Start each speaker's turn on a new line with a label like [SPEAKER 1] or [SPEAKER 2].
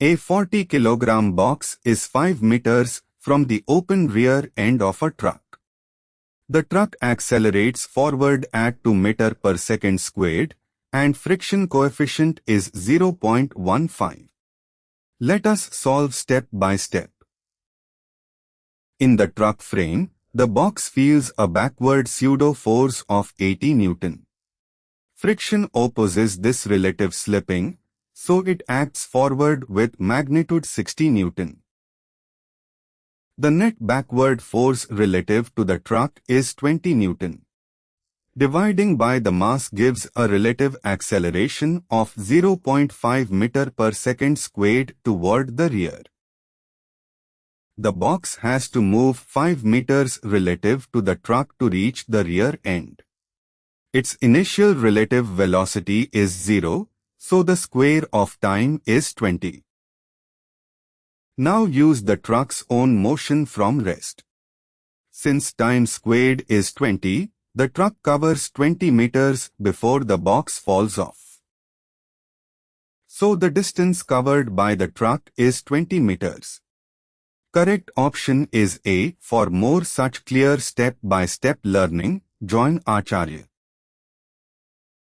[SPEAKER 1] A 40-kilogram box is 5 meters from the open rear end of a truck. The truck accelerates forward at 2 meters per second squared, and friction coefficient is 0.15. Let us solve step by step. In the truck frame, the box feels a backward pseudo-force of 80 Newton. Friction opposes this relative slipping, so it acts forward with magnitude 60 Newton. The net backward force relative to the truck is 20 Newton. Dividing by the mass gives a relative acceleration of 0.5 meter per second squared toward the rear. The box has to move 5 meters relative to the truck to reach the rear end. Its initial relative velocity is 0, so the square of time is 20. Now use the truck's own motion from rest. Since time squared is 20, the truck covers 20 meters before the box falls off. So the distance covered by the truck is 20 meters. Correct option is A. For more such clear step-by-step learning, join Acharya.